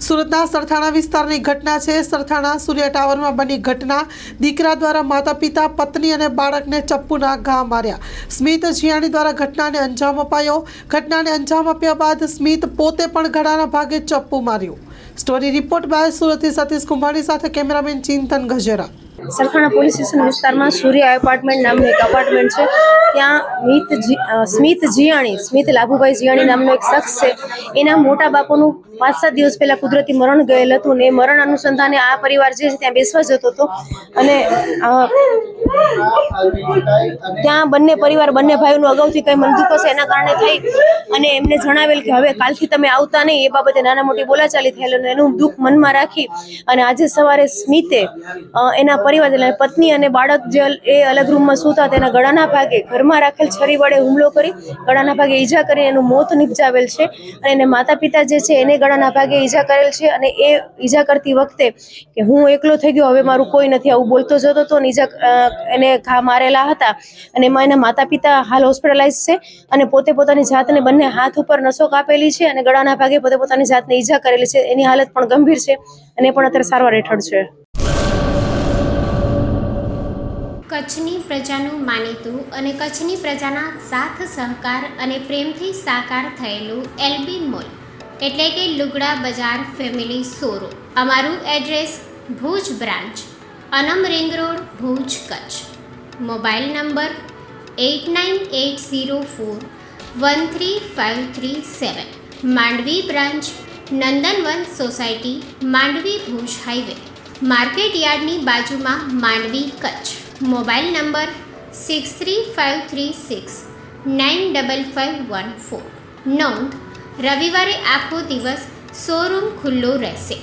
સુરતના સરથાણા વિસ્તારની ઘટના છે। સરથાણા સૂર્યા ટાવરમાં બની ઘટના। દીકરા દ્વારા માતા પિતા પત્ની અને બાળકને ચપ્પુના ઘા માર્યા। સ્મિત જીયાણી દ્વારા ઘટનાને અંજામ અપાયો। ઘટનાને અંજામ આપ્યા બાદ સ્મિત પોતે પણ ગળાના ભાગે ચપ્પુ માર્યું। સ્ટોરી રિપોર્ટ બાય સુરતથી સતીશ કુંભાણી સાથે કેમેરામેન ચિંતન ગજેરા। સરથાણા પોલીસ સ્ટેશન વિસ્તારમાં સૂર્યા એપાર્ટમેન્ટ નામનું એક અપાર્ટમેન્ટ છે। ત્યાં સ્મિત જીયાણી, સ્મિત લાભુભાઈ જીયાણી નામનો એક શખ્સ છે। એના મોટા બાપુનું 5-7 દિવસ પહેલા કુદરતી મરણ ગયેલ હતું ને એ મરણ અનુસંધાને આ પરિવાર જે છે ત્યાં બેસવા જતો હતો અને ત્યાં બંને ભાઈઓનું અગાઉથી કંઈ મનદુખ હશે એના કારણે થઈ અને એમને જણાવેલ કે હવે કાલથી તમે આવતા નહીં। એ બાબતે નાના મોટી બોલાચાલી થયેલ અને એનું દુઃખ મનમાં રાખી અને આજે સવારે સ્મિતે એના પરિવાર એટલે પત્ની અને બાળક જે એ અલગ રૂમમાં સૂતા તેના ગળાના ભાગે ઘરમાં રાખેલ છરી વડે હુમલો કરી ગળાના ભાગે ઈજા કરી એનું મોત નિપજાવેલ છે। અને એને માતા પિતા જે છે એને ગળાના ભાગે ઈજા કરેલ છે અને એ ઈજા કરતી વખતે કે હું એકલો થઈ ગયો, હવે મારું કોઈ નથી, આવું બોલતો જતો હતો ને એને ઘા મારેલા હતા અને એમાં એના માતા પિતા હાલ હોસ્પિટલાઇઝ છે અને પોતે પોતાની જાતને બંને હાથ ઉપર નસો કાપેલી છે અને ગળાના ભાગે પોતે પોતાની જાતને ઈજા કરેલી છે। એની હાલત પણ ગંભીર છે અને એ પણ અત્યારે સારવાર હેઠળ છે। કચ્છની પ્રજાનું માનીતું અને કચ્છની પ્રજાના સાથ સહકાર અને પ્રેમથી સાકાર થયેલું એલબી મોલ એટલે કે લુગડા બજાર ફેમિલી શોરૂમ। અમારું address Bhuj branch, Anam ring road, Bhuj, Kutch. Mobile number 8980413537। Mandvi branch, Nandanvan society, Mandvi Bhuj highway, market યાર્ડની બાજુમાં, માંડવી, કચ્છ। Mobile number 6353695514। નોંધ: રવિવારે આખો દિવસ શોરૂમ ખુલ્લો રહેશે।